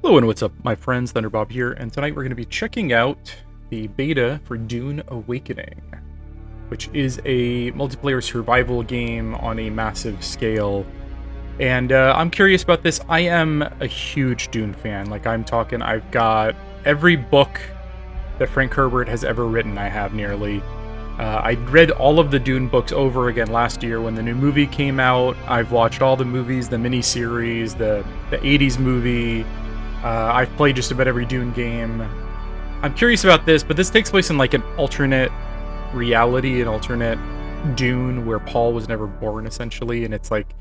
Hello and what's up, my friends? Thunderbob here, and tonight we're going to be checking out the beta for Dune Awakening, which is a multiplayer survival game on a massive scale. And I'm curious about this. I am a huge Dune fan. Like, I'm talking, I've got every book that Frank Herbert has ever written, I have nearly. I read all of the Dune books over again last year when the new movie came out. I've watched all the movies, the miniseries, the 80s movie. I've played just about every Dune game. I'm curious about this, but this takes place in like an alternate reality, an alternate Dune where Paul was never born, essentially. And it's like,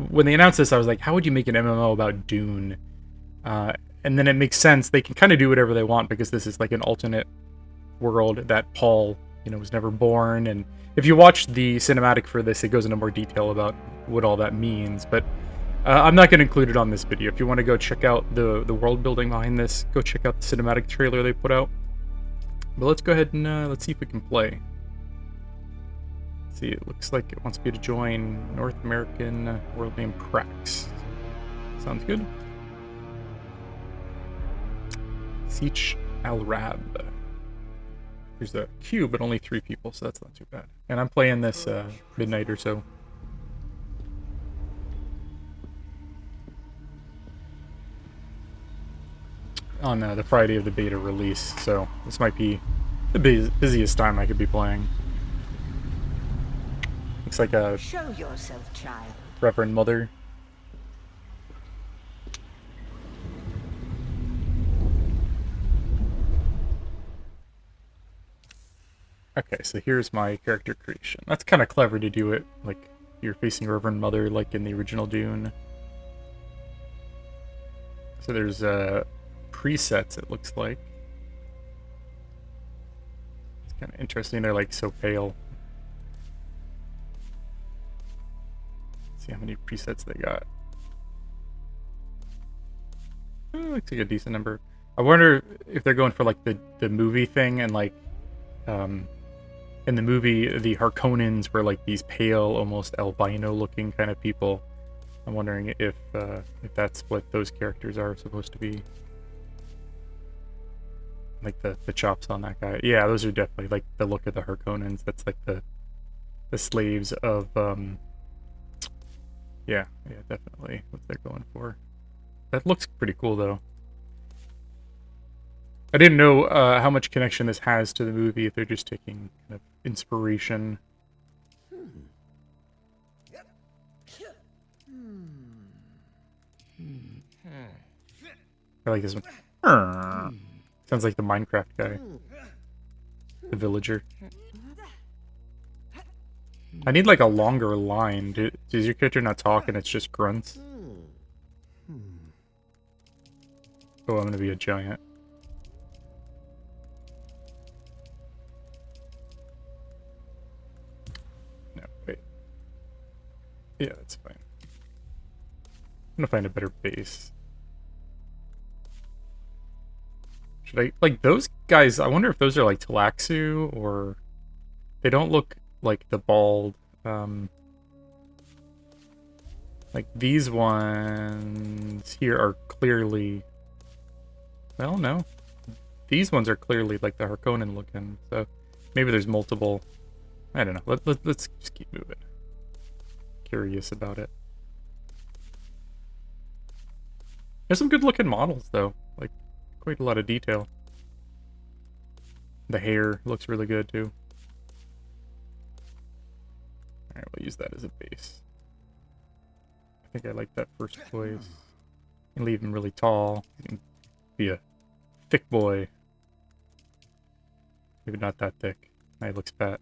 when they announced this, I was like, how would you make an MMO about Dune? And then it makes sense. They can kind of do whatever they want because this is like an alternate world that Paul, was never born. And if you watch the cinematic for this, it goes into more detail about what all that means. But I'm not going to include it on this video. If you want to go check out the world building behind this, go check out the cinematic trailer they put out. But let's go ahead and let's see if we can play. Let's see, it looks like it wants me to join North American world name Prax. Sounds good. Siege Al-Rab. There's a queue, but only 3 people, so that's not too bad. And I'm playing this midnight or so. On the Friday of the beta release, so this might be the busiest time I could be playing. Looks like a Show yourself, child. Reverend Mother. Okay, so here's my character creation. That's kind of clever to do it, like you're facing Reverend Mother, like in the original Dune. So there's presets, it looks like. It's kind of interesting, they're like so pale. Let's see how many presets they got. Looks like a decent number. I wonder if they're going for like the movie thing, and like in the movie the Harkonnens were like these pale, almost albino looking kind of people. I'm wondering if that's what those characters are supposed to be. Like the chops on that guy. Yeah, those are definitely like the look of the Harkonnens. That's like the slaves of yeah, definitely what they're going for. That looks pretty cool though. I didn't know how much connection this has to the movie, if they're just taking kind of inspiration. I like this one. Sounds like the Minecraft guy. The villager. I need like a longer line. Does your character not talk and it's just grunts? Oh, I'm gonna be a giant. No, wait. Yeah, that's fine. I'm gonna find a better base. Should I, like, those guys, I wonder if those are like Talaxu, or they don't look like the bald, like these ones here are clearly, well, no, these ones are clearly like the Harkonnen looking, so maybe there's multiple. I don't know, let's just keep moving. Curious about it. There's some good looking models though, like quite a lot of detail. The hair looks really good too. Alright, we'll use that as a base. I think I like that first place. And leave him really tall. He can be a thick boy. Maybe not that thick. He looks fat.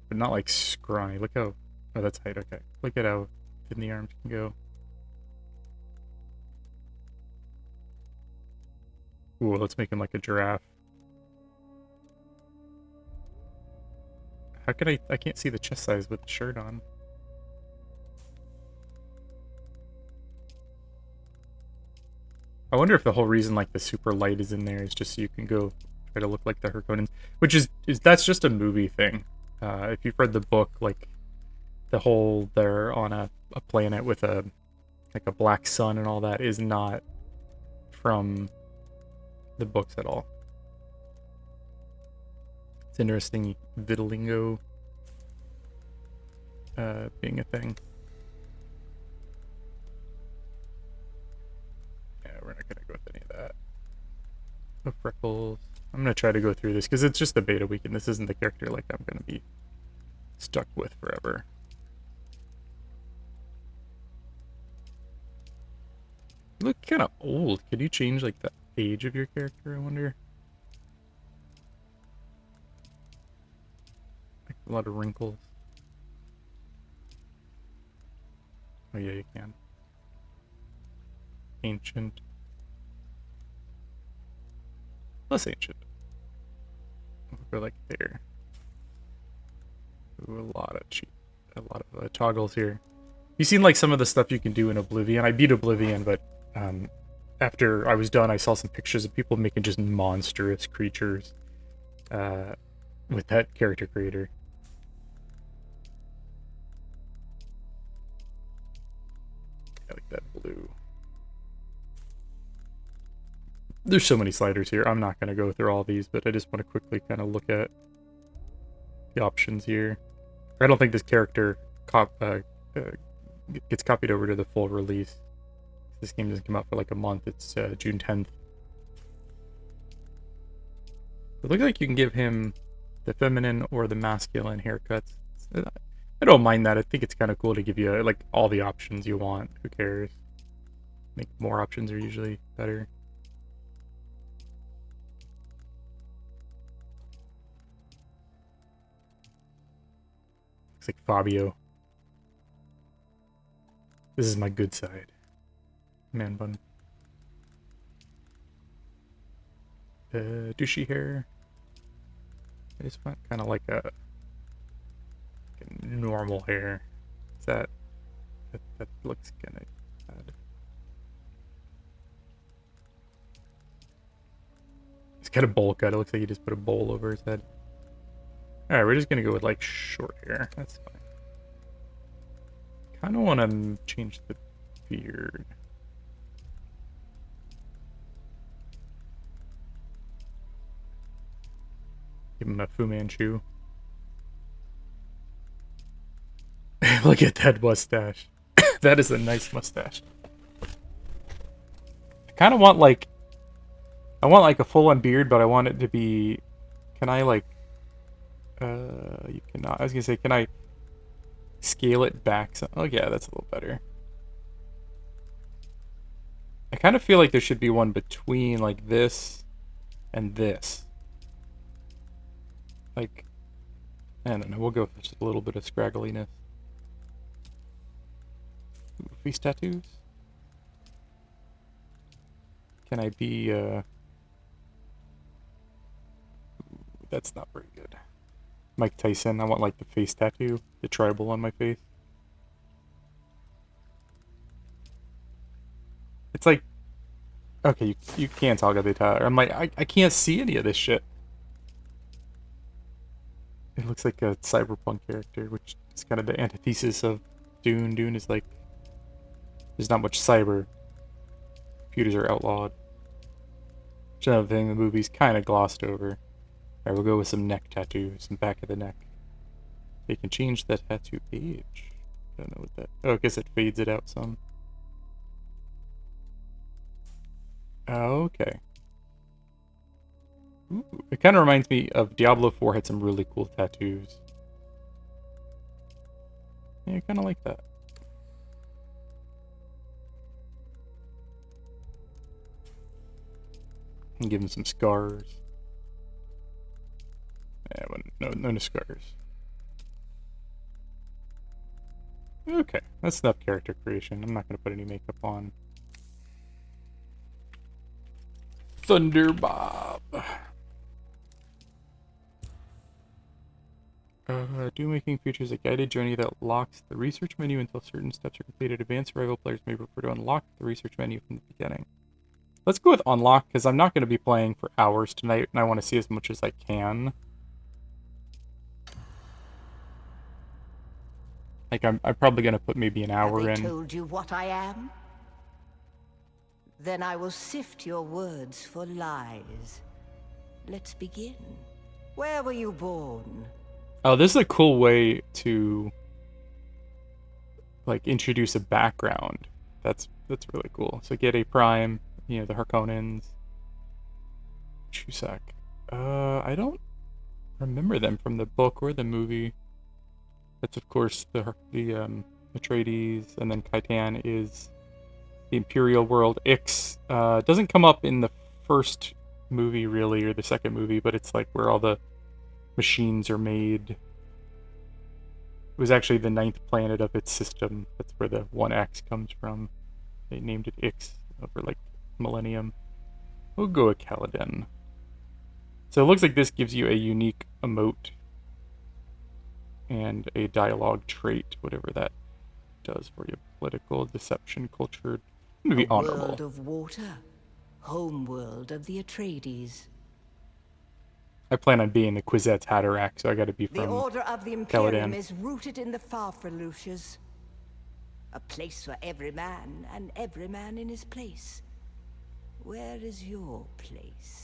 But not like scrawny. Look how... Oh, that's height, okay. Look at how thin the arms can go. Ooh, let's make him like a giraffe. How could I can't see the chest size with the shirt on. I wonder if the whole reason like the super light is in there is just so you can go try to look like the Harkonnens, which is that's just a movie thing. If you've read the book, like the whole they're on a planet with a like a black sun and all that, is not from the books at all. It's interesting, vitilingo being a thing. Yeah, we're not gonna go with any of that. No freckles. I'm gonna try to go through this because it's just the beta week and this isn't the character like I'm gonna be stuck with forever. You look kind of old. Could you change like the age of your character, I wonder? Like a lot of wrinkles. Oh yeah, you can. Ancient. Less ancient. We'll go like there. Ooh, a lot of toggles here. You've seen like some of the stuff you can do in Oblivion. I beat Oblivion, but after I was done, I saw some pictures of people making just monstrous creatures with that character creator. I like that blue. There's so many sliders here. I'm not going to go through all these, but I just want to quickly kind of look at the options here. I don't think this character gets copied over to the full release. This game doesn't come out for like a month. It's June 10th. It looks like you can give him the feminine or the masculine haircuts. I don't mind that. I think it's kind of cool to give you like all the options you want. Who cares? I think more options are usually better. Looks like Fabio. This is my good side. Man bun. Douchey hair. I just want kind of like a normal hair. Is that looks kind of bad. It's kind of bowl cut. It looks like he just put a bowl over his head. Alright, we're just gonna go with like short hair. That's fine. Kind of want to change the beard. Give him a Fu Manchu. Look at that mustache. That is a nice mustache. I kind of want like... I want like a full-on beard, but I want it to be... Can I like... You cannot... I was gonna say, can I scale it back? Oh yeah, that's a little better. I kind of feel like there should be one between like this and this. Like... I don't know, we'll go with just a little bit of scraggliness. Ooh, face tattoos? Can I be, Ooh, that's not very good. Mike Tyson, I want like the face tattoo, the tribal on my face. It's like, okay, you can't talk about the Tyler. I'm like, I can't see any of this shit. It looks like a cyberpunk character, which is kind of the antithesis of Dune. Dune is like, there's not much cyber. Computers are outlawed. Which is another thing the movie's kind of glossed over. Alright, we'll go with some neck tattoos, some back of the neck. They can change the tattoo age. I don't know what that... Oh, I guess it fades it out some. Oh, okay. Ooh, it kind of reminds me of Diablo 4 had some really cool tattoos. Yeah, I kind of like that. And give him some scars. Yeah, no scars. Okay, that's enough character creation. I'm not going to put any makeup on. Thunder Bob. Dune Awakening features a guided journey that locks the research menu until certain steps are completed. Advanced survival players may prefer to unlock the research menu from the beginning. Let's go with unlock, because I'm not going to be playing for hours tonight, and I want to see as much as I can. Like, I'm probably going to put maybe an hour in. Have they told you what I am? Then I will sift your words for lies. Let's begin. Where were you born? Oh, this is a cool way to like introduce a background. That's really cool. So get a prime, you know, the Harkonnens. Chusak. I don't remember them from the book or the movie. That's of course the Atreides, and then Kaitan is the Imperial world. Ix doesn't come up in the first movie really, or the second movie, but it's like where all the machines are made. It was actually the 9th planet of its system. That's where the 1X comes from. They named it Ix over like millennium. We'll go with Caladan. So it looks like this gives you a unique emote and a dialogue trait, whatever that does for you. Political, deception, cultured. I'm gonna be honorable. World of water, home world of the Atreides. I plan on being the Kwisatz Haderach, so I gotta be from The order of the Imperium Caladan. is rooted in the Farfreluches. A place for every man, and every man in his place. Where is your place?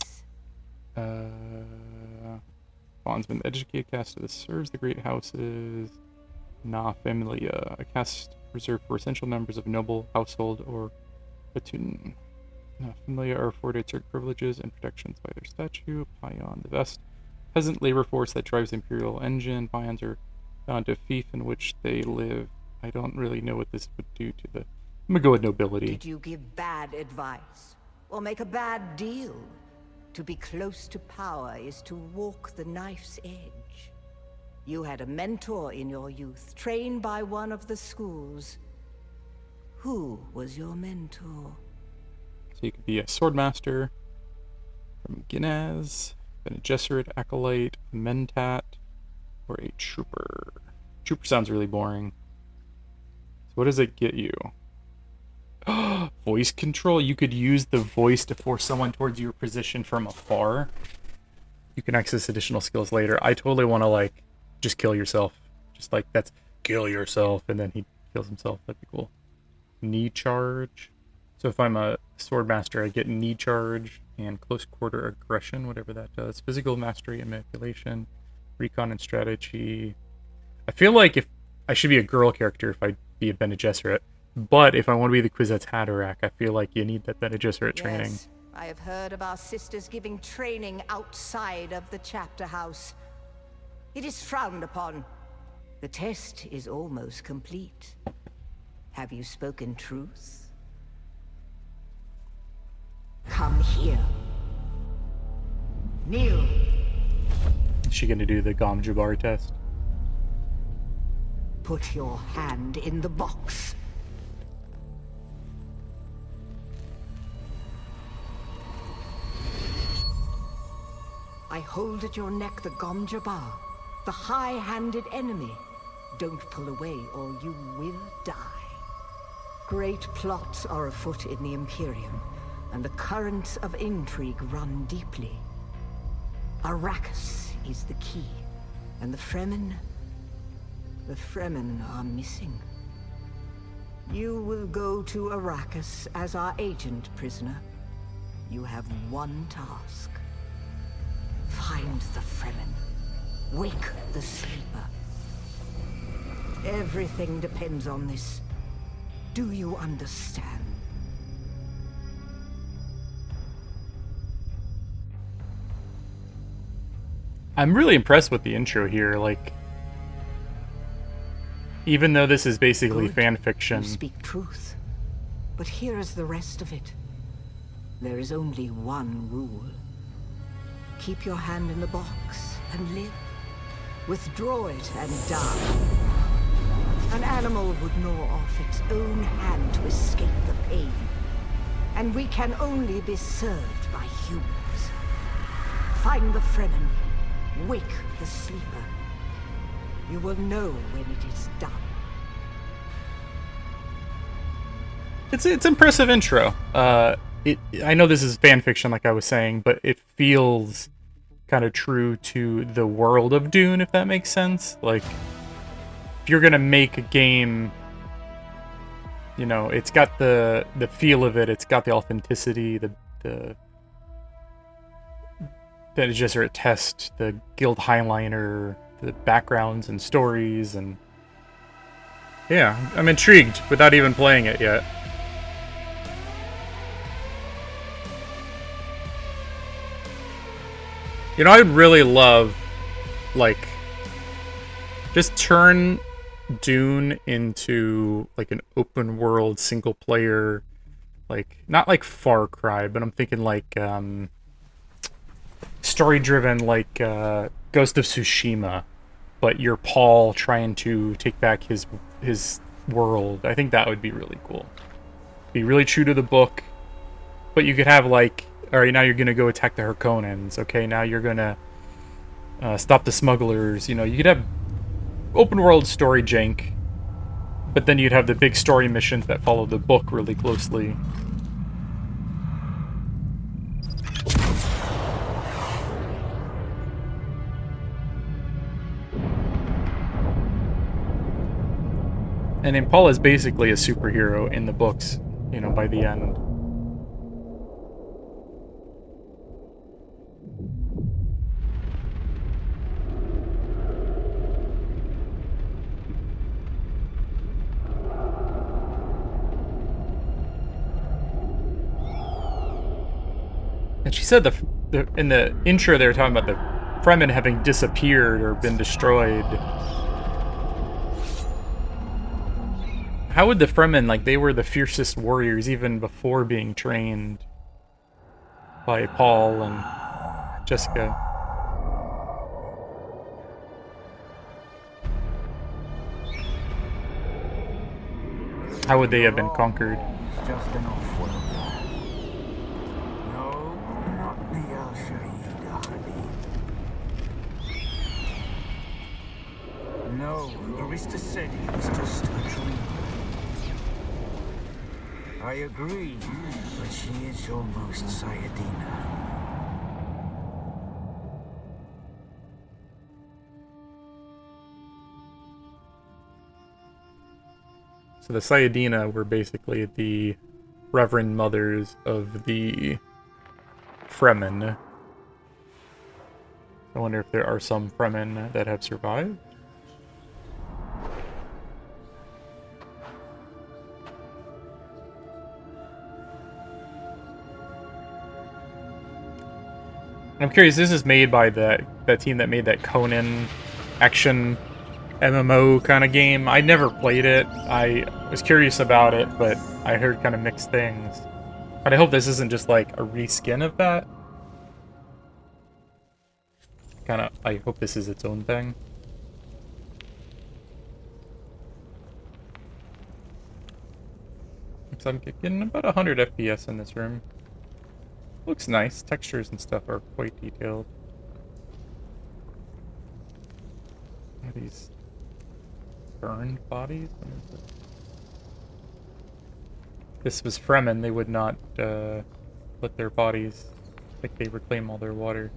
Bondsman, the educated caste of the serves the great houses. Na Familia, a caste reserved for essential members of noble household or platoon. Na Familia are afforded certain privileges and protections by their statue. Payan, the vast peasant labor force that drives the imperial engine. Payans are bound to fief in which they live. I don't really know what this would do to the... I'm gonna go with nobility. Did you give bad advice? Or make a bad deal? To be close to power is to walk the knife's edge. You had a mentor in your youth, trained by one of the schools. Who was your mentor? So you could be a swordmaster from Ginaz, Bene Gesserit, Acolyte, Mentat, or a trooper. Trooper sounds really boring. So what does it get you? Voice control. You could use the voice to force someone towards your position from afar. You can access additional skills later. I totally want to like just kill yourself. Just like that's kill yourself, and then he kills himself. That'd be cool. Knee charge. So if I'm a swordmaster, I get knee charge and close quarter aggression, whatever that does. Physical mastery and manipulation, recon and strategy. I feel like if I should be a girl character if I be a Bene Gesserit. But if I want to be the Kwisatz Haderach, I feel like you need that Bene Gesserit training. Yes, I have heard of our sisters giving training outside of the chapter house. It is frowned upon. The test is almost complete. Have you spoken truth? Come here. Kneel. Is she going to do the Gom Jabbar test? Put your hand in the box. I hold at your neck the Gom Jabbar, the high-handed enemy. Don't pull away or you will die. Great plots are afoot in the Imperium, and the currents of intrigue run deeply. Arrakis is the key, and the Fremen are missing. You will go to Arrakis as our agent, prisoner. You have one task. Find the Fremen. Wake the sleeper. Everything depends on this. Do you understand? I'm really impressed with the intro here. Like, even though this is basically Good. fan fiction. You speak truth. But here is the rest of it. There is only one rule. Keep your hand in the box and live. Withdraw it and die. An animal would gnaw off its own hand to escape the pain. And we can only be served by humans. Find the Fremen. Wake the sleeper. You will know when it is done. It's impressive intro. I know this is fan fiction, like I was saying, but it feels kind of true to the world of Dune, if that makes sense. Like, if you're gonna make a game You know, it's got the feel of it. It's got the authenticity. The Bene Gesserit test, the guild highliner, the backgrounds and stories, and yeah, I'm intrigued without even playing it yet. You know, I'd really love, like, just turn Dune into, like, an open world, single player, like, not like Far Cry, but I'm thinking, like, story-driven, like, Ghost of Tsushima, but you're Paul trying to take back his world. I think that would be really cool. Be really true to the book, but you could have, like, alright, now you're gonna go attack the Harkonnens. Okay, now you're gonna stop the smugglers. You know, you could have open world story jank, but then you'd have the big story missions that follow the book really closely. And Impala is basically a superhero in the books, you know, by the end. And she said in the intro they were talking about the Fremen having disappeared or been destroyed. How would the Fremen, like, they were the fiercest warriors even before being trained by Paul and Jessica. How would they have been conquered? Just an off-world. No, not the Al-Shaid Ahadi. No, Arista said it was just a dream. I agree, but she is almost Sayadina. So the Sayadina were basically the Reverend Mothers of the Fremen. I wonder if there are some Fremen that have survived. I'm curious, this is made by that team that made that Conan action MMO kind of game. I never played it. I was curious about it, but I heard kind of mixed things. But I hope this isn't just like a reskin of that. I hope this is its own thing. So I'm getting about 100 FPS in this room. Looks nice. Textures and stuff are quite detailed. What are these burned bodies? What is this? This was Fremen. They would not let their bodies, like, they reclaim all their water.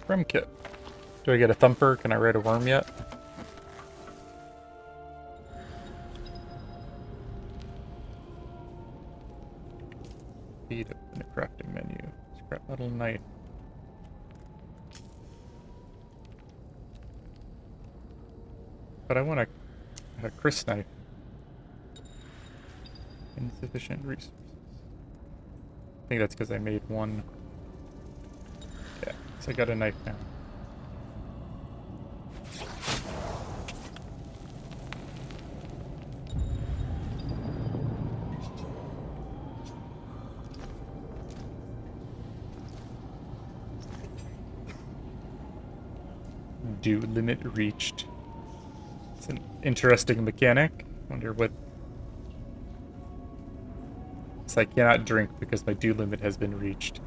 Rim kit. Do I get a thumper? Can I ride a worm yet? Feed up in the crafting menu. Scrap metal knife. But I want a Chris knife. Insufficient resources. I think that's because I made one. Yeah, so I got a knife now. Due limit reached. It's an interesting mechanic. Wonder what... So I cannot drink because my dew limit has been reached.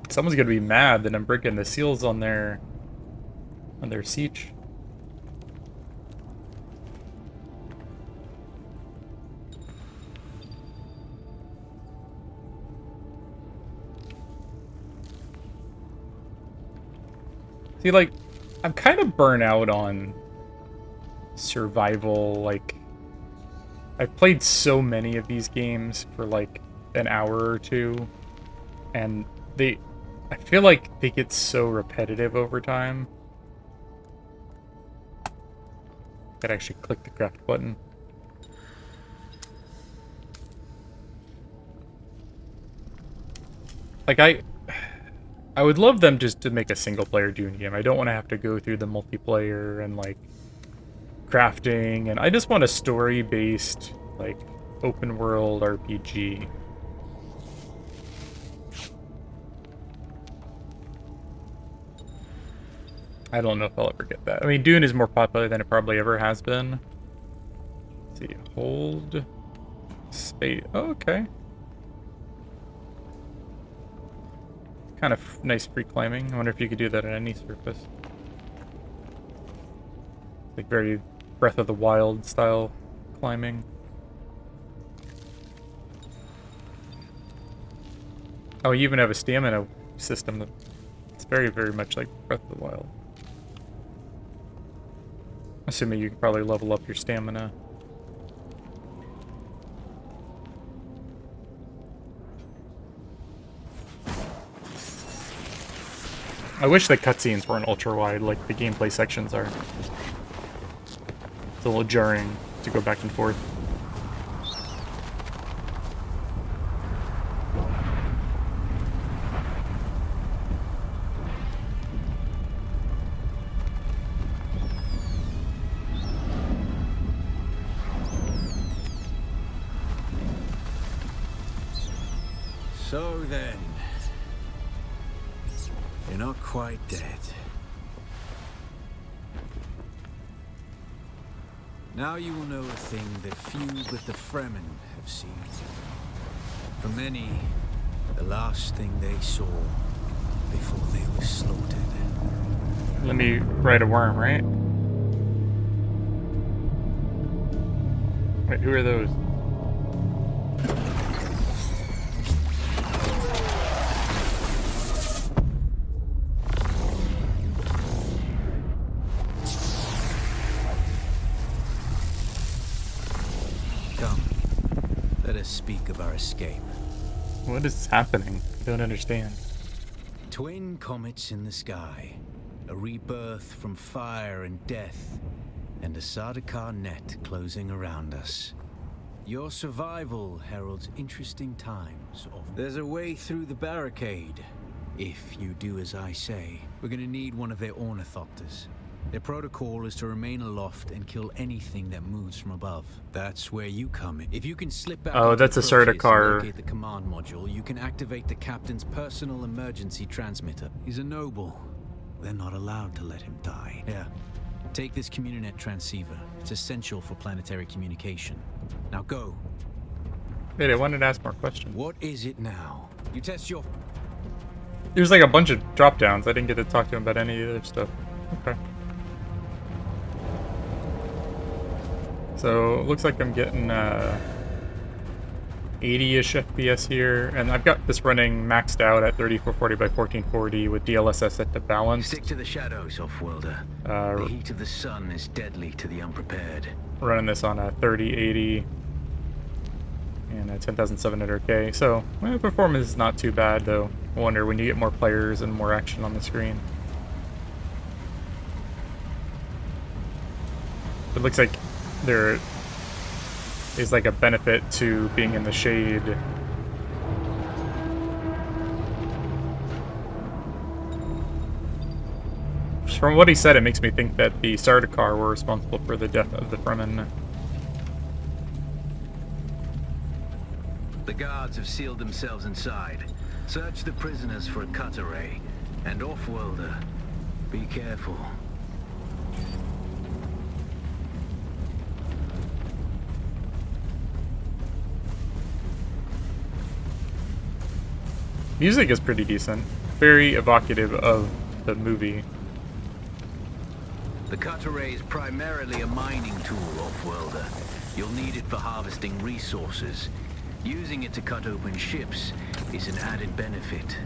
Someone's gonna be mad that I'm breaking the seals on their on their siege. See, like, I'm kind of burnt out on survival. Like, I've played so many of these games for like an hour or two, and I feel like they get so repetitive over time. Could actually click the craft button. Like, I would love them just to make a single-player Dune game. I don't want to have to go through the multiplayer and, like, crafting, and I just want a story-based, like, open-world RPG. I don't know if I'll ever get that. I mean, Dune is more popular than it probably ever has been. Let's see, hold space. Oh, okay. Kind of nice free climbing. I wonder if you could do that on any surface. Like very Breath of the Wild style climbing. Oh, you even have a stamina system that's very, very much like Breath of the Wild. Assuming you can probably level up your stamina. I wish the cutscenes weren't ultra-wide like the gameplay sections are. It's a little jarring to go back and forth. So then, you're not quite dead. Now you will know a thing that few but the Fremen have seen. For many, the last thing they saw before they were slaughtered. Let me ride a worm, right? Wait, who are those? Speak of our escape. What is happening? I don't understand. Twin comets in the sky, a rebirth from fire and death, and a Sardaukar net closing around us. Your survival heralds interesting times. There's a way through the barricade. If you do as I say, we're gonna need one of their ornithopters. Their protocol is to remain aloft and kill anything that moves from above. That's where you come in. If you can slip back oh, that's a Sardaukar. locate the command module, you can activate the captain's personal emergency transmitter. He's a noble. They're not allowed to let him die. Yeah. Take this Communinet transceiver. It's essential for planetary communication. Now go. Wait, I wanted to ask more questions. What is it now? You test your... There's like a bunch of drop-downs. I didn't get to talk to him about any of the other stuff. Okay. So, looks like I'm getting 80-ish FPS here, and I've got this running maxed out at 3440 by 1440 with DLSS set to balance. Stick to the shadows, off-worlder. The heat of the sun is deadly to the unprepared. Running this on a 3080 and a 10,700K, so performance is not too bad, though. I wonder when you get more players and more action on the screen. It looks like there is like a benefit to being in the shade. From what he said, it makes me think that the Sardaukar were responsible for the death of the Fremen. The guards have sealed themselves inside. Search the prisoners for a cut array. And off-worlder, be careful. Music is pretty decent. Very evocative of the movie. The cutter ray is primarily a mining tool, off-worlder. You'll need it for harvesting resources. Using it to cut open ships is an added benefit.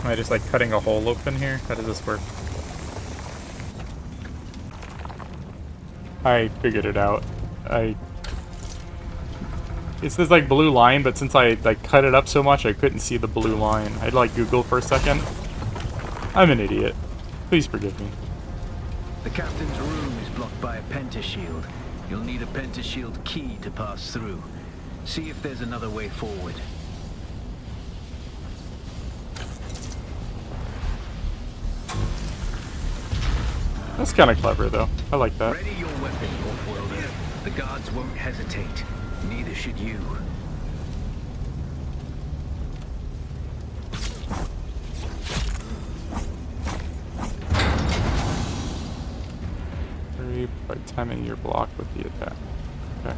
Am I just like cutting a hole open here? How does this work? I figured it out. It's this like blue line, but since I like cut it up so much, I couldn't see the blue line. I'd like Google for a second. I'm an idiot. Please forgive me. The captain's room is blocked by a pentashield. You'll need a pentashield key to pass through. See if there's another way forward. That's kind of clever, though. I like that. Ready your weapon, off-worlder. The guards won't hesitate. Neither should you. Hurry by timing your block with the attack. Okay.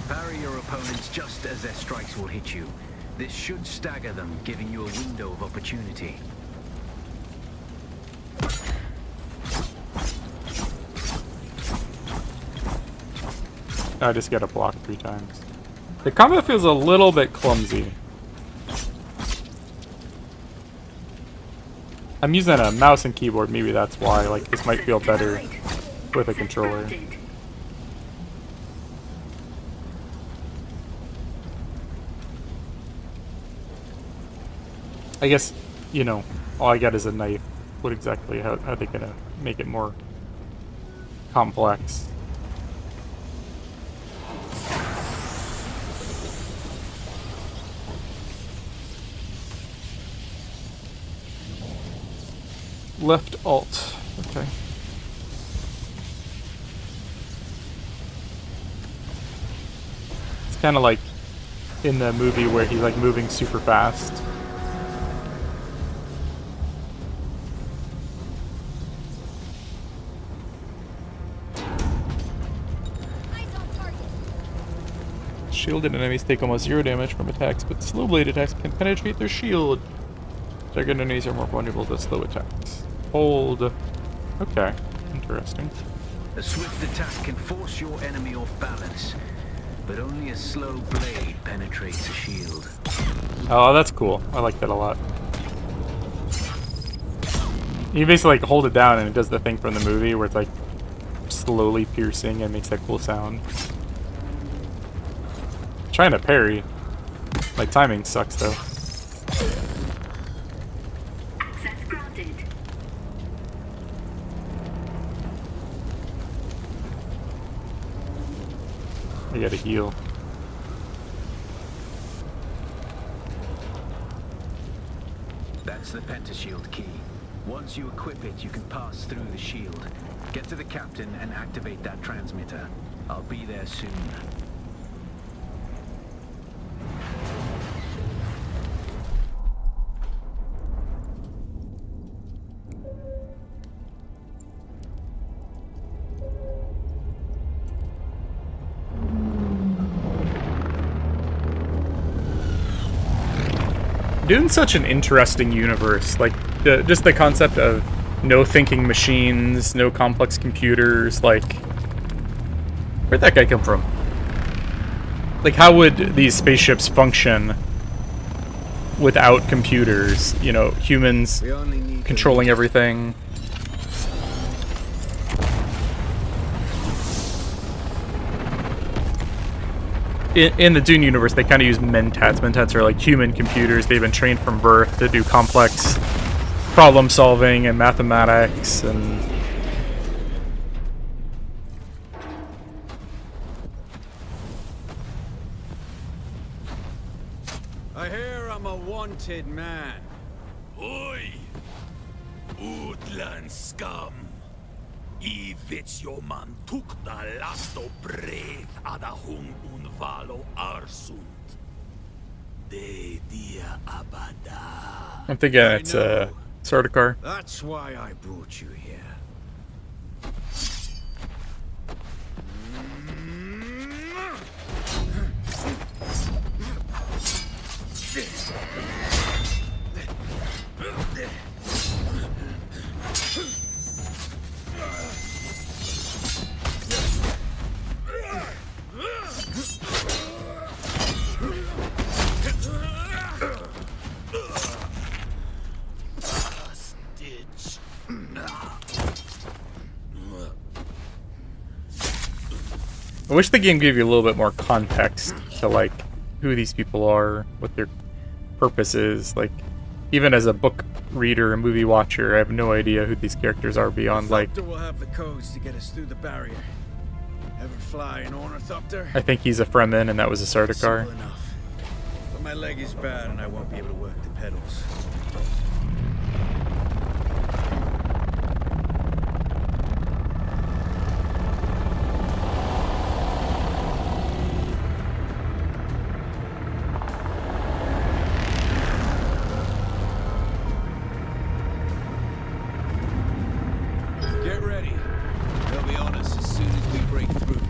Parry your opponents just as their strikes will hit you. This should stagger them, giving you a window of opportunity. I just get a block 3 times. The combat feels a little bit clumsy. I'm using a mouse and keyboard, maybe that's why. Like, this might feel better with a controller. I guess, you know, all I got is a knife. What exactly, how are they gonna make it more complex? Left alt. Okay. It's kind of like in the movie where he's like moving super fast. Shielded enemies take almost 0 damage from attacks, but slow blade attacks can penetrate their shield. Target enemies are more vulnerable to slow attacks. Hold. Okay. Interesting. A swift attack can force your enemy off balance, but only a slow blade penetrates a shield. Oh, that's cool. I like that a lot. You basically like hold it down and it does the thing from the movie where it's like slowly piercing and makes that cool sound. Trying to parry. Like timing sucks though. Access granted. I gotta heal. That's the pentashield key. Once you equip it, you can pass through the shield. Get to the captain and activate that transmitter. I'll be there soon. Dune's such an interesting universe. Like, just the concept of no thinking machines, no complex computers, like... Where'd that guy come from? Like, how would these spaceships function without computers? You know, humans controlling everything. In the Dune universe, they kind of use mentats. Mentats are like human computers. They've been trained from birth to do complex problem solving and mathematics and... I hear I'm a wanted man. Oi! Utland scum! I vits jo man tukta lasto breath ada hung unvalo arsund. De dia abada. I'm thinking it's a Sardaukar. That's why I brought you here. Stitch. I wish the game gave you a little bit more context to, like, who these people are, what their purpose is. Like, even as a book reader, a movie watcher, I have no idea who these characters are beyond, like... Ornithopter will have the codes to get us through the barrier. Ever fly an ornithopter? I think he's a Fremen, and that was a Sardaukar. Simple enough. But my leg is bad, and I won't be able to work the pedals. Get ready. They'll be on us as soon as we break through.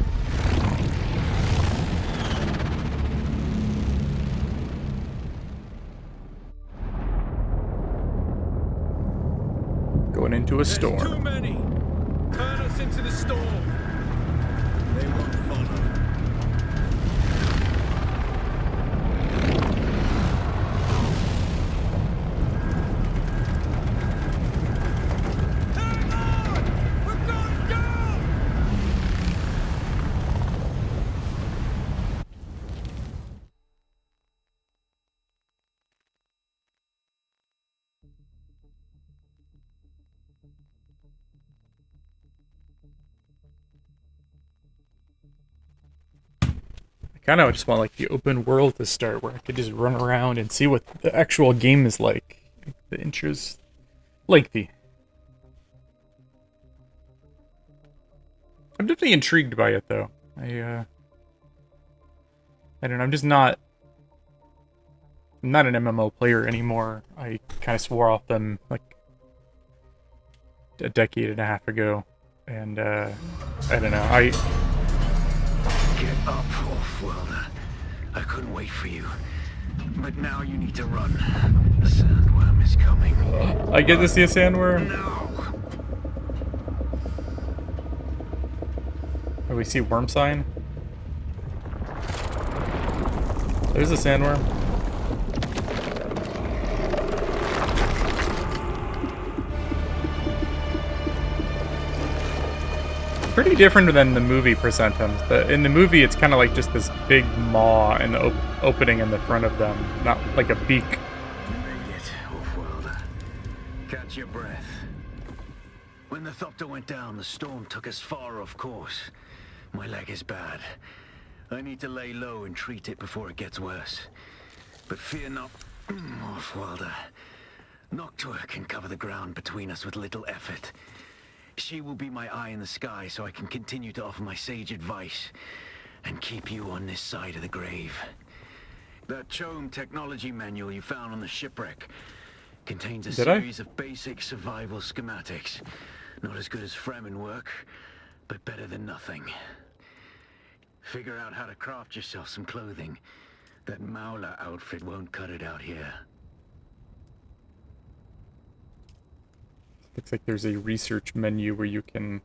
Going into a There's storm. too many. Turn us into the storm. They won't follow. Hang on! We're going down! I kind of just want, like, the open world to start, where I could just run around and see what the actual game is like. The intro's lengthy. I'm definitely intrigued by it, though. I don't know, I'm not an MMO player anymore. I kind of swore off them, like, a decade and a half ago. And, I don't know, Get up, Wolf-Worlder. I couldn't wait for you. But now you need to run. The sandworm is coming. I get to see a sandworm. No! Oh, we see worm sign. There's a sandworm. Pretty different than the movie present them. In the movie, it's kind of like just this big maw and the opening in the front of them, not like a beak. You made it, Wolf-Worlder. Catch your breath. When the Thopter went down, the storm took us far off course. My leg is bad. I need to lay low and treat it before it gets worse. But fear not, Wolf-Worlder. Noctua can cover the ground between us with little effort. She will be my eye in the sky so I can continue to offer my sage advice and keep you on this side of the grave. That Chome technology manual you found on the shipwreck contains a series of basic survival schematics. Not as good as Fremen work, but better than nothing. Figure out how to craft yourself some clothing. That Mauler outfit won't cut it out here. Looks like there's a research menu where you can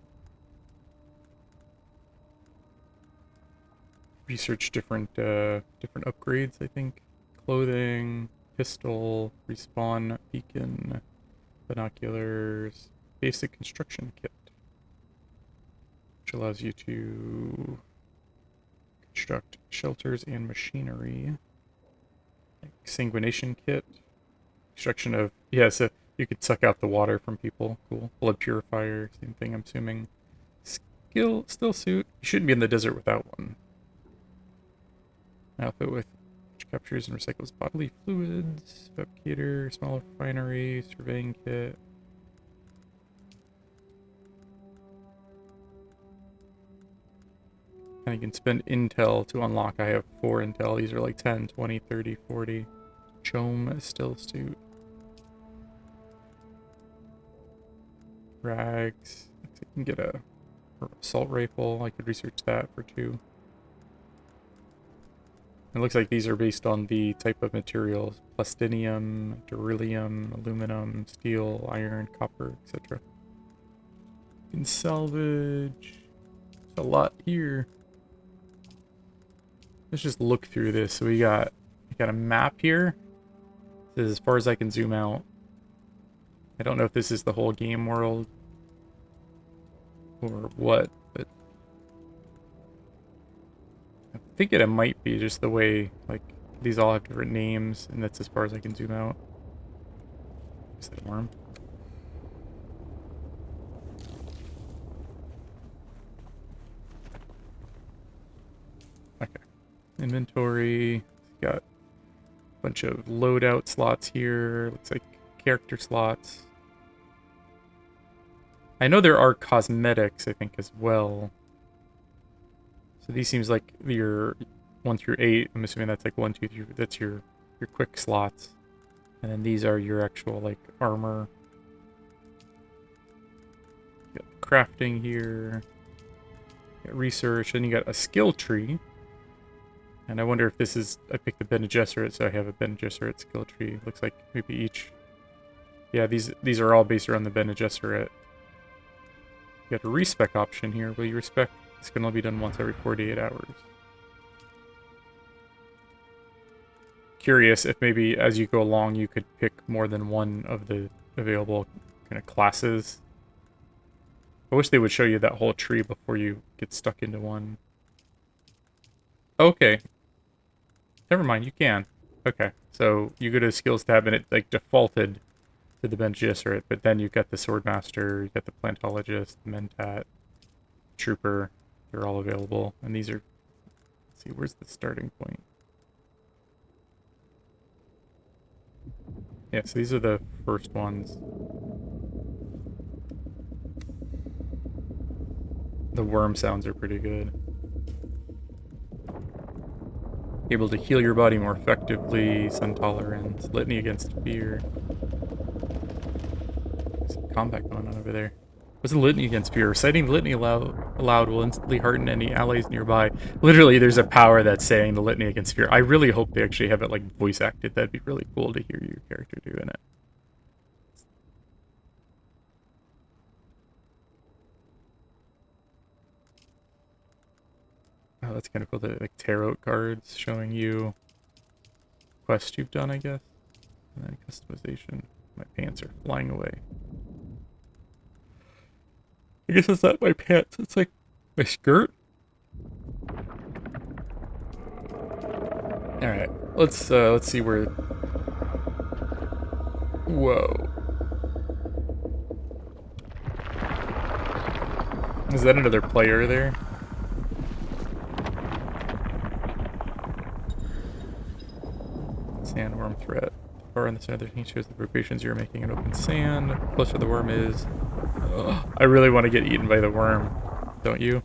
research different upgrades, I think. Clothing, pistol, respawn beacon, binoculars, basic construction kit, which allows you to construct shelters and machinery. Sanguination kit, construction of, yeah, so you could suck out the water from people. Cool. Blood purifier, same thing, I'm assuming. Still suit. You shouldn't be in the desert without one. Outfit which captures and recycles bodily fluids. Fabricator, small refinery, surveying kit. And you can spend intel to unlock. I have 4 intel. These are like 10, 20, 30, 40. Chome still suit. Rags. I can get a assault rifle. I could research that for 2. It looks like these are based on the type of materials: plastinium, beryllium, aluminum, steel, iron, copper, etc. You can salvage. There's a lot here. Let's just look through this. So we got a map here. This is as far as I can zoom out. I don't know if this is the whole game world or what, but I'm thinking it might be just the way, like, these all have different names, and that's as far as I can zoom out. Is that a worm? Okay. Inventory. Got a bunch of loadout slots here. Looks like character slots. I know there are cosmetics, I think, as well. So these seems like your 1 through 8. I'm assuming that's like 1, 2, 3. That's your quick slots. And then these are your actual, like, armor. You got crafting here. You got research. Then you got a skill tree. And I wonder if this is... I picked the Bene Gesserit, so I have a Bene Gesserit skill tree. Looks like maybe each... Yeah, these are all based around the Bene Gesserit. You got a respec option here. Will you respec? This can only be done once every 48 hours. Curious if maybe as you go along you could pick more than one of the available kind of classes. I wish they would show you that whole tree before you get stuck into one. Okay. Never mind, you can. Okay, so you go to the skills tab and it like defaulted to the Bene Gesserit, but then you've got the Swordmaster, you've got the Plantologist, the Mentat, Trooper. They're all available. And these are... Let's see, where's the starting point? Yeah, so these are the first ones. The worm sounds are pretty good. Able to heal your body more effectively, sun tolerance, litany against fear. There's some combat going on over there. What's a litany against fear? Reciting the litany aloud will instantly hearten any allies nearby. Literally, there's a power that's saying the litany against fear. I really hope they actually have it like voice acted. That'd be really cool to hear your character doing it. Oh, that's kind of cool. The like tarot cards showing you quests you've done, I guess. And then customization. My pants are flying away. I guess it's not my pants. It's like my skirt. All right, let's see where. Whoa. Is that another player there? Sandworm threat. Far on the side of the scene shows the vibrations you're making in open sand. The closer the worm is. Ugh, I really want to get eaten by the worm. Don't you?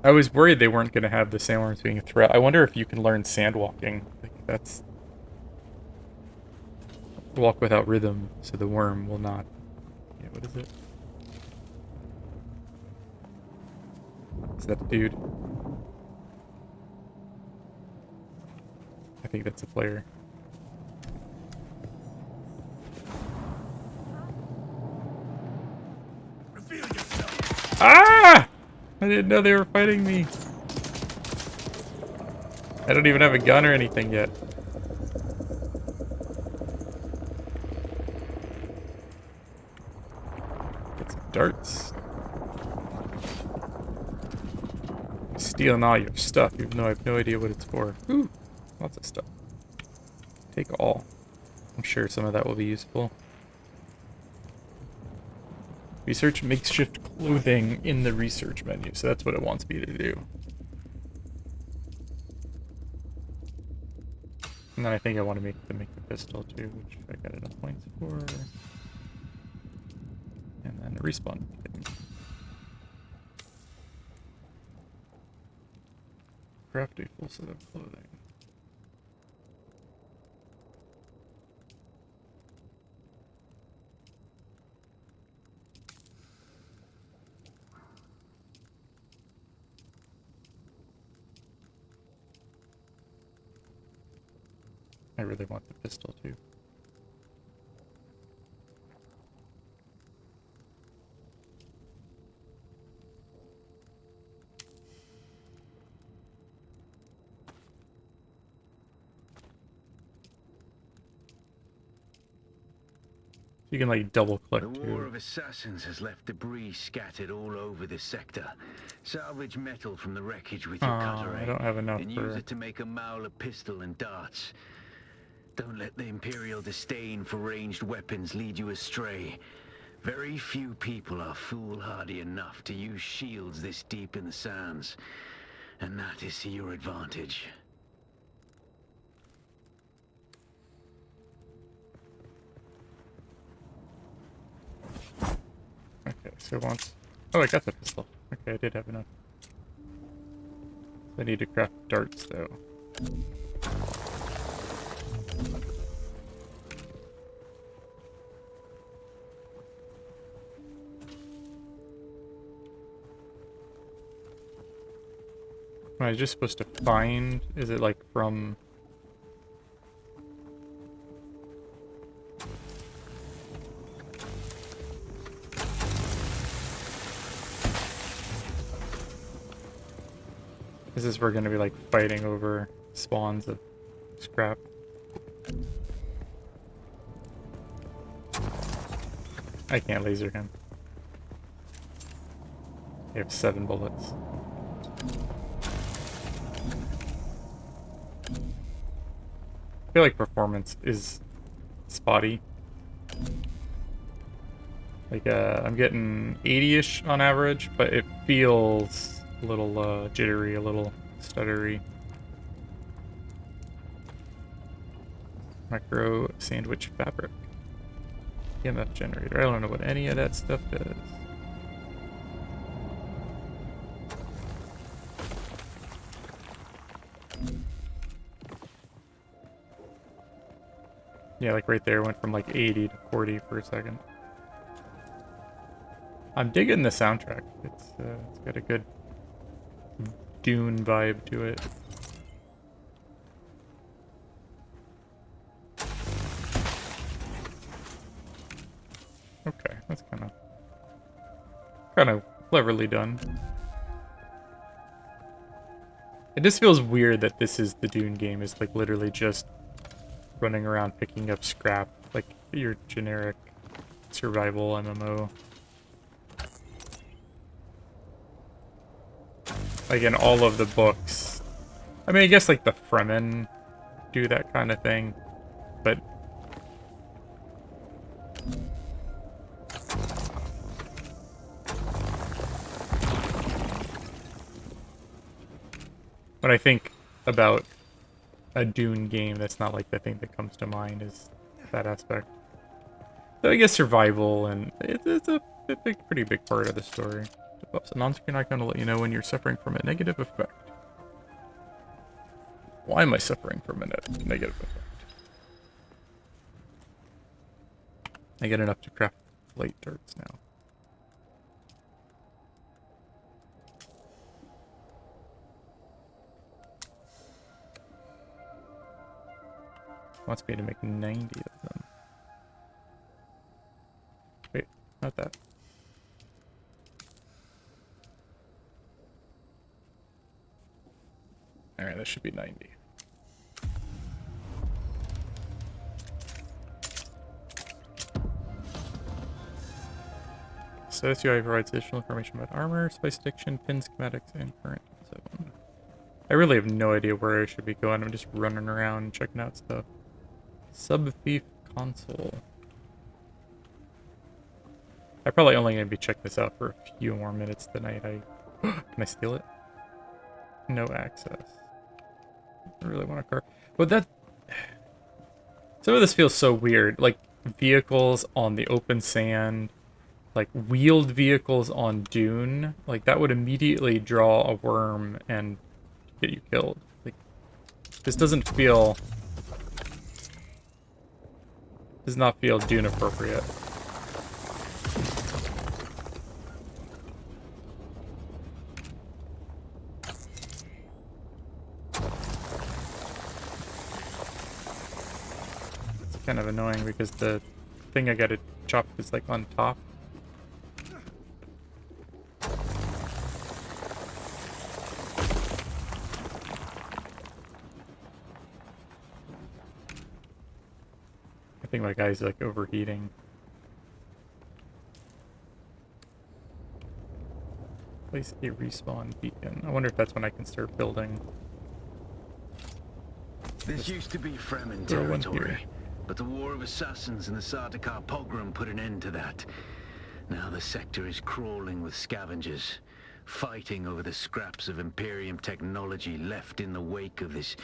I was worried they weren't going to have the sandworms being a threat. I wonder if you can learn sandwalking. Like, that's... Walk without rhythm, so the worm will not... Yeah, what is it? Is that a dude? I think that's a player. Reveal yourself. Ah! I didn't know they were fighting me. I don't even have a gun or anything yet. Get some darts. Stealing all your stuff, even though I have no idea what it's for. Ooh, lots of stuff. Take all. I'm sure some of that will be useful. Research makeshift clothing in the research menu, so that's what it wants me to do. And then I think I want to make the pistol too, which I got enough points for. And then a respawn thing. Craft a full set of clothing. I really want the pistol too. You can like double click The war too. of assassins has left debris scattered all over this sector. Salvage metal from the wreckage with your cutter, I don't have enough and use for... it to make a Mauler pistol and darts. Don't let the Imperial disdain for ranged weapons lead you astray. Very few people are foolhardy enough to use shields this deep in the sands, and that is to your advantage. Okay, so once... Oh, I got the pistol. Okay, I did have enough. I need to craft darts, though. Am I just supposed to find... Is it like from... Is this we're gonna be like fighting over spawns of scrap? I can't laser him. I have 7 bullets. I feel like performance is spotty. Like, I'm getting 80-ish on average, but it feels a little jittery, a little stuttery. Micro sandwich fabric. EMF generator. I don't know what any of that stuff does. Yeah, like right there, went from like 80 to 40 for a second. I'm digging the soundtrack. It's got a good Dune vibe to it. Okay, that's kind of cleverly done. It just feels weird that this is the Dune game. It's like literally just running around picking up scrap, like your generic survival MMO. Like in all of the books. I mean, I guess like the Fremen do that kind of thing, but when I think about a Dune game, that's not like the thing that comes to mind is that aspect. So I guess survival, and it's a pretty big part of the story. Develops an on-screen icon to let you know when you're suffering from a negative effect. Why am I suffering from a negative effect? I get enough to craft light darts now. Wants me to make 90 of them. Wait, not that. Alright, that should be 90. So this UI provides additional information about armor, spice addiction, pin schematics, and current zone. I really have no idea where I should be going. I'm just running around checking out stuff. Sub-thief console. I'm probably only going to be checking this out for a few more minutes tonight. Can I steal it? No access. I really want a car. But that... Some of this feels so weird. Like, vehicles on the open sand. Like, wheeled vehicles on Dune. Like, that would immediately draw a worm and get you killed. Like, this doesn't feel... Does not feel Dune appropriate. It's kind of annoying because the thing I gotta chop is like on top. I think my guy's like overheating. Place a respawn beacon. I wonder if that's when I can start building. This used to be Fremen throw one territory, here. but the War of Assassins and the Sardaukar pogrom put an end to that. Now the sector is crawling with scavengers, fighting over the scraps of Imperium technology left in the wake of this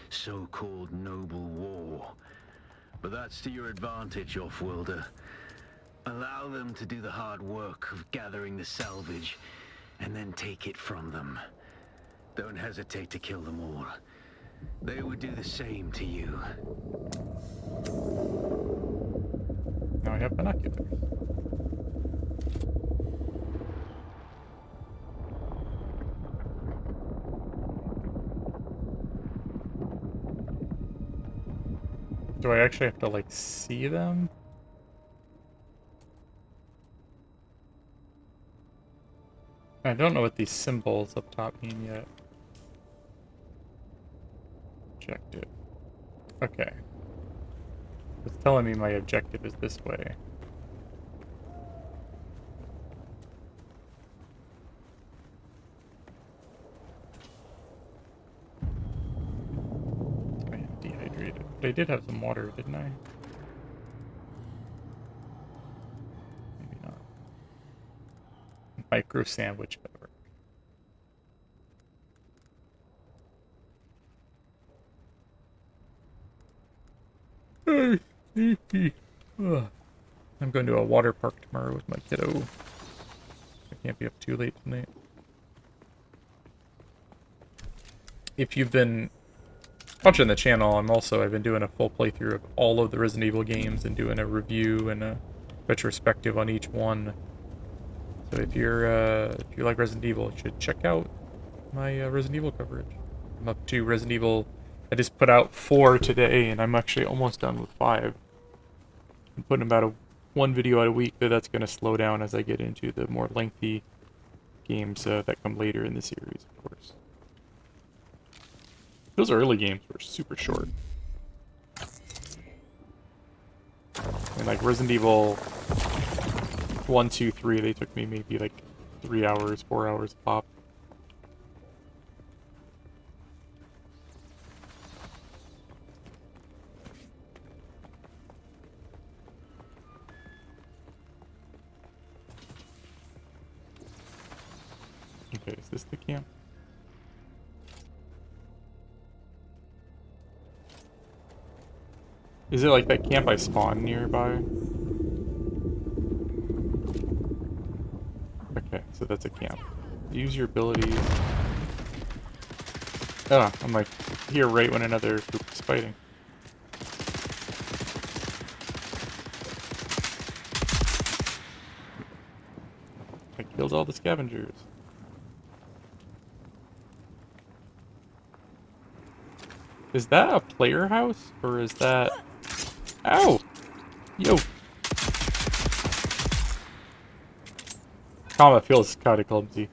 so-called noble war. But that's to your advantage, Offworlder. Allow them to do the hard work of gathering the salvage, and then take it from them. Don't hesitate to kill them all. They would do the same to you. Now I have binoculars. Do I actually have to, like, see them? I don't know what these symbols up top mean yet. Objective. Okay. It's telling me my objective is this way. I am dehydrated. But I did have some water, didn't I? Maybe not. Micro sandwich cover. I'm going to a water park tomorrow with my kiddo. I can't be up too late tonight. If you've been watching the channel, I've been doing a full playthrough of all of the Resident Evil games and doing a review and a retrospective on each one. So if you like Resident Evil, you should check out my Resident Evil coverage. I'm up to Resident Evil. I just put out 4 today, and I'm actually almost done with 5. I'm putting about one video out a week, but that's going to slow down as I get into the more lengthy games that come later in the series, of course. Those early games were super short. And like Resident Evil 1, 2, 3, they took me maybe like 3 hours, 4 hours a pop. Okay, is this the camp? Is it like that camp I spawned nearby? Okay, so that's a camp. Use your abilities. Oh, I'm like here right when another group is fighting. I killed all the scavengers. Is that a player house? Or is that... Ow! Yo! Combat feels kinda clumsy.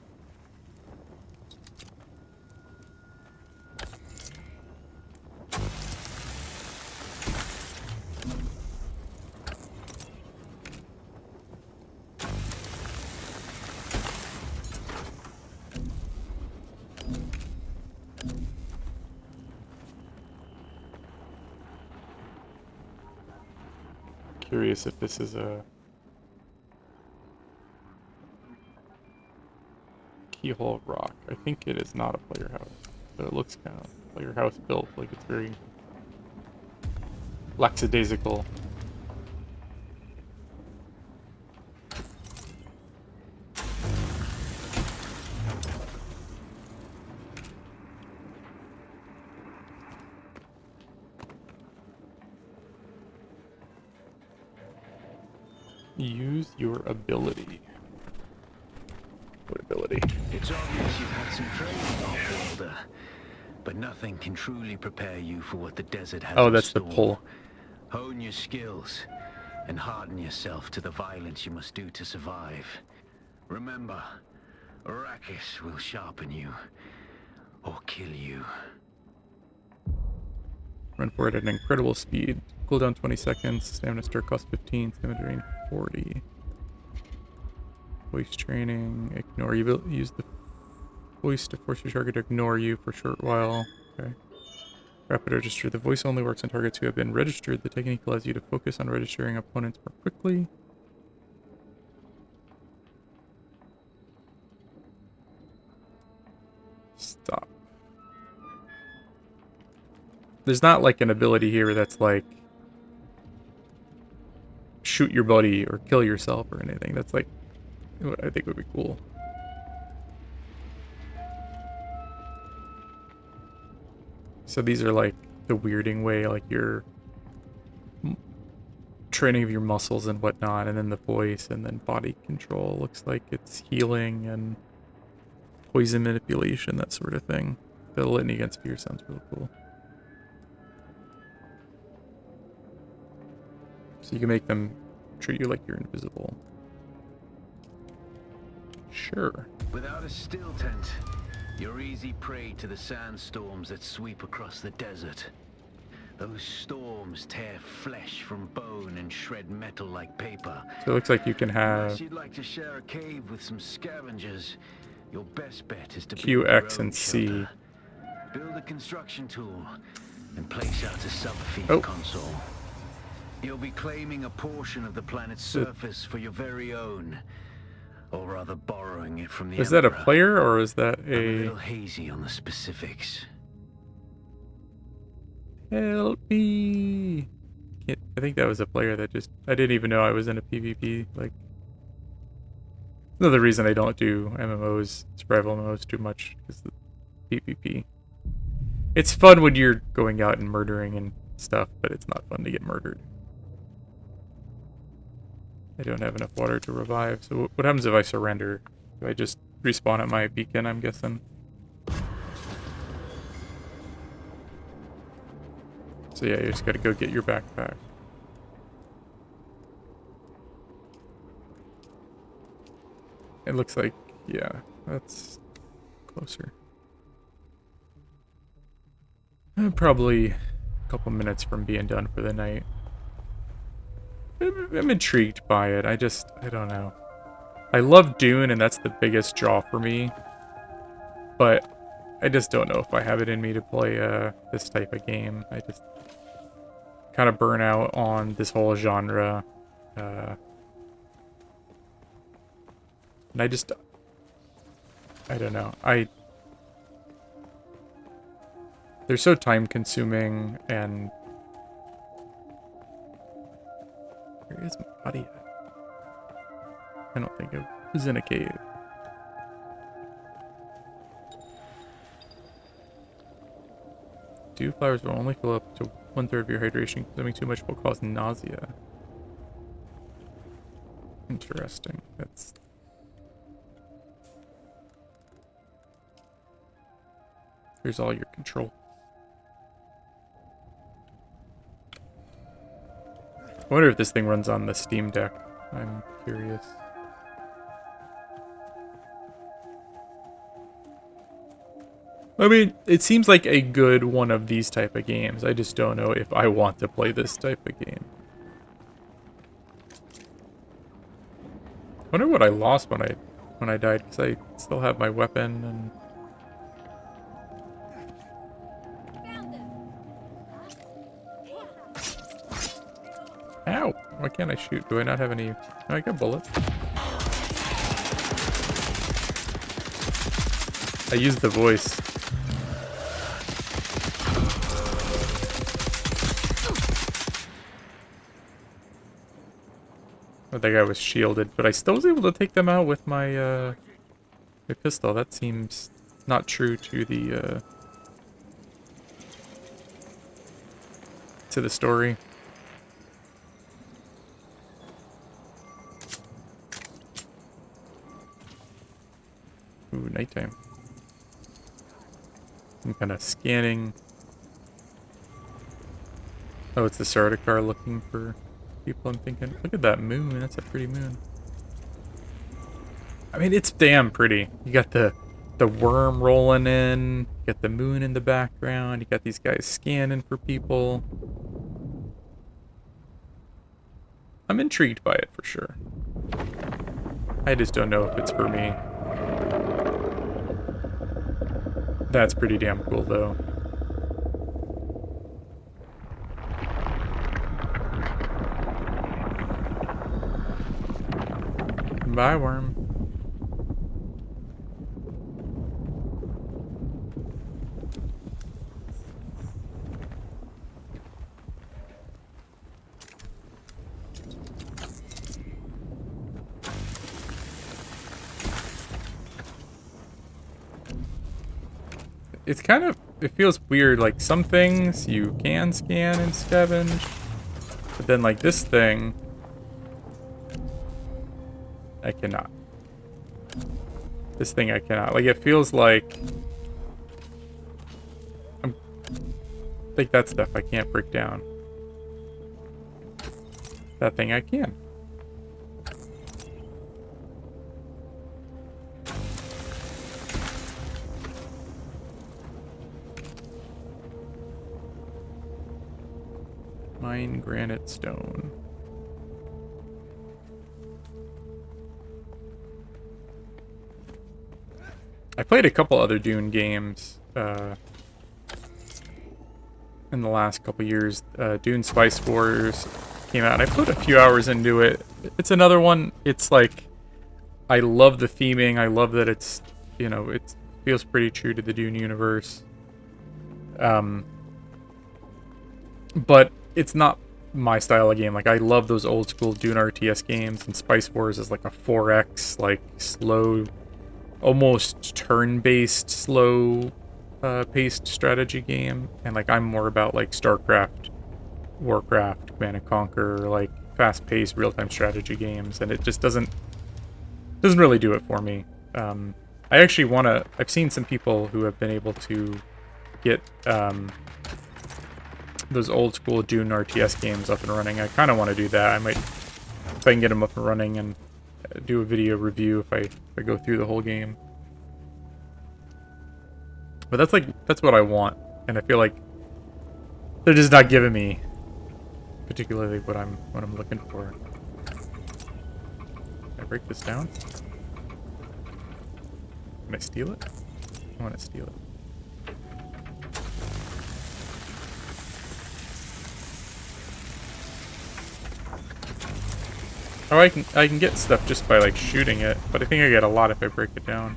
Curious if this is a keyhole rock. I think it is not a player house, but it looks kind of player house built, like it's very lackadaisical. Use your ability. What ability? It's obvious you've had some training, Offworlder, but nothing can truly prepare you for what the desert has. Oh, in that's the store. pull. Hone your skills and harden yourself to the violence you must do to survive. Remember, Arrakis will sharpen you or kill you. Run for it at an incredible speed. Cooldown 20 seconds. Stamina stir cost 15. Stamina drain 40. Voice training. Ignore. You use the voice to force your target to ignore you for a short while. Okay. Rapid register. The voice only works on targets who have been registered. The technique allows you to focus on registering opponents more quickly. Stop. There's not like an ability here that's like shoot your buddy or kill yourself or anything. That's like what I think would be cool. So these are like the weirding way, like your training of your muscles and whatnot, and then the voice, and then body control. Looks like it's healing and poison manipulation, that sort of thing. The litany against fear sounds really cool. So you can make them treat you like you're invisible. Sure. Without a still tent, you're easy prey to the sandstorms that sweep across the desert. Those storms tear flesh from bone and shred metal like paper. So it looks like you can have Unless you'd like to share a cave with some scavengers, your best bet is to Q, build your X, own and C. shelter. Build a construction tool and place out a subfeed Oh. console. You'll be claiming a portion of the planet's surface for your very own, or rather borrowing it from the Is that a Emperor. player or is that I'm a a... little hazy on the specifics. Help me! I think that was a player that just... I didn't even know I was in a PvP. Like, another reason I don't do MMOs, survival MMOs too much, is the PvP. It's fun when you're going out and murdering and stuff, but it's not fun to get murdered. I don't have enough water to revive, so what happens if I surrender? Do I just respawn at my beacon, I'm guessing? So yeah, you just gotta go get your backpack. It looks like, yeah, that's closer. Probably a couple minutes from being done for the night. I'm intrigued by it. I don't know. I love Dune, and that's the biggest draw for me. But I just don't know if I have it in me to play this type of game. I just kind of burn out on this whole genre. And I don't know. They're so time consuming, and where is my body at? I don't think it was in a cave. Dew flowers will only fill up to 1/3 of your hydration. Consuming too much will cause nausea. Interesting. Here's all your control. I wonder if this thing runs on the Steam Deck. I'm curious. I mean, it seems like a good one of these type of games. I just don't know if I want to play this type of game. I wonder what I lost when I died, because I still have my weapon and... Ow! Why can't I shoot? Do I not have any... Oh, I got bullets. I used the voice. Oh, that guy was shielded, but I still was able to take them out with my, my pistol. That seems not true to the story. Ooh, nighttime. Some kind of scanning. Oh, it's the Sardaukar looking for people, I'm thinking. Look at that moon. That's a pretty moon. I mean, it's damn pretty. You got the worm rolling in. You got the moon in the background. You got these guys scanning for people. I'm intrigued by it for sure. I just don't know if it's for me. That's pretty damn cool, though. Bye, worm. It's kind of, it feels weird, like some things you can scan and scavenge, but then like this thing, I cannot. This thing I cannot. Like it feels like, like that stuff I can't break down. That thing I can. Mine granite stone. I played a couple other Dune games in the last couple years. Dune Spice Wars came out, and I put a few hours into it. It's another one. It's like, I love the theming. I love that it's, you know, it feels pretty true to the Dune universe. But it's not my style of game. Like, I love those old school Dune RTS games, and Spice Wars is like a 4X, like, slow, almost turn-based, slow paced strategy game. And, like, I'm more about, like, StarCraft, Warcraft, Command and Conquer, like, fast-paced, real-time strategy games, and it just doesn't really do it for me. I actually want to... I've seen some people who have been able to get... those old school Dune RTS games up and running. I kind of want to do that. I might, if I can get them up and running, and do a video review if I go through the whole game. But that's what I want, and I feel like they're just not giving me particularly what I'm looking for. Can I break this down? Can I steal it? I want to steal it. Oh, I can get stuff just by like shooting it, but I think I get a lot if I break it down.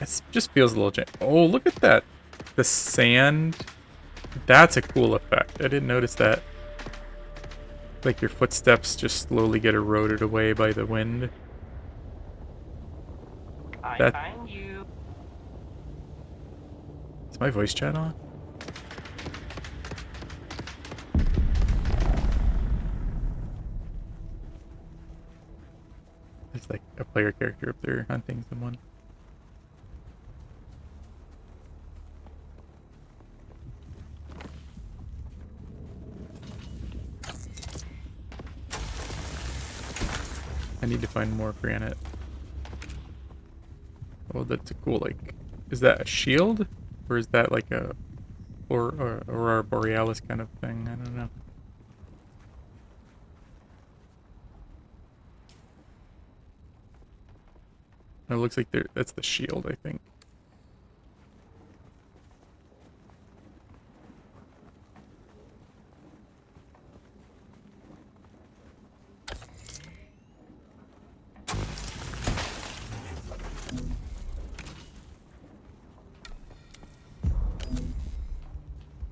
It just feels a little oh, look at that. The sand. That's a cool effect. I didn't notice that. Like your footsteps just slowly get eroded away by the wind. I find you. Is my voice chat on? There's like a player character up there hunting someone. I need to find more granite. Oh, that's a cool, like, is that a shield? Or is that like a Aurora Borealis kind of thing? I don't know. It looks like that's the shield, I think.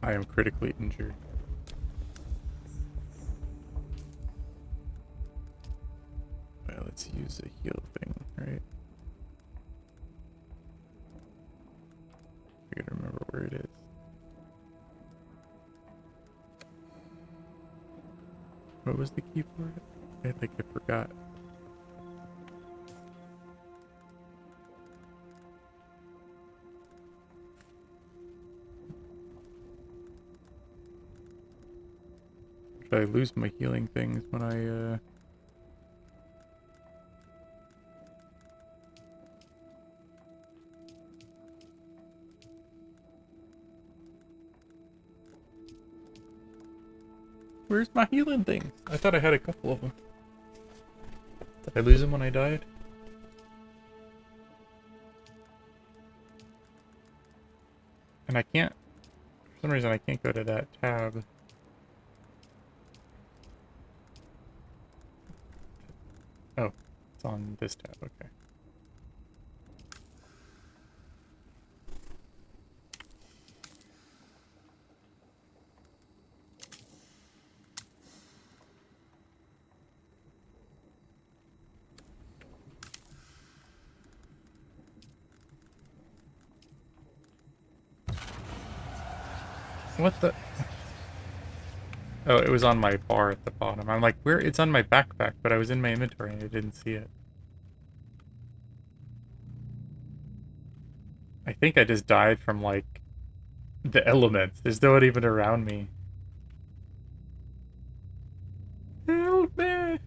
I am critically injured. Well, let's use a heal thing, right? I gotta remember where it is. What was the key for it? I think I forgot. Should I lose my healing things when I, Where's my healing things? I thought I had a couple of them. Did I lose him when I died? And I can't, for some reason I can't go to that tab. Oh, it's on this tab, okay. What the? Oh, it was on my bar at the bottom. I'm like, where? It's on my backpack, but I was in my inventory and I didn't see it. I think I just died from, like, the elements. There's no one even around me. Help me!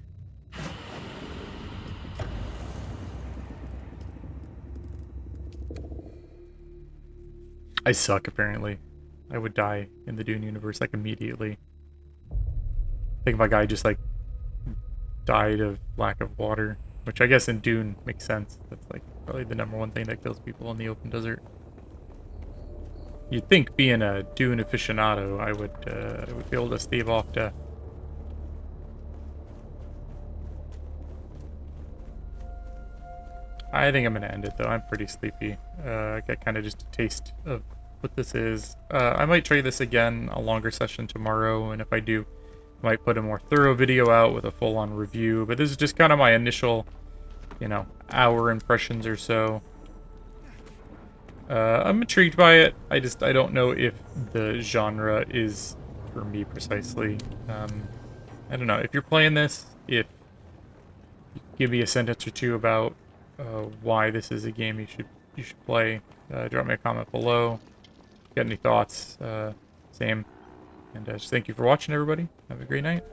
I suck, apparently. I would die in the Dune universe, like, immediately. I think my guy just, like, died of lack of water. Which I guess in Dune makes sense. That's, like, probably the #1 thing that kills people in the open desert. You'd think, being a Dune aficionado, I would be able to stave off death. I think I'm gonna end it, though. I'm pretty sleepy. I got kind of just a taste of what this is. I might try this again, a longer session tomorrow, and if I do, I might put a more thorough video out with a full-on review. But this is just kind of my initial, you know, hour impressions or so. I'm intrigued by it. I don't know if the genre is for me precisely. I don't know. If you're playing this, if you give me a sentence or two about why this is a game you should play, drop me a comment below. Got any thoughts? Same. And just thank you for watching, everybody. Have a great night.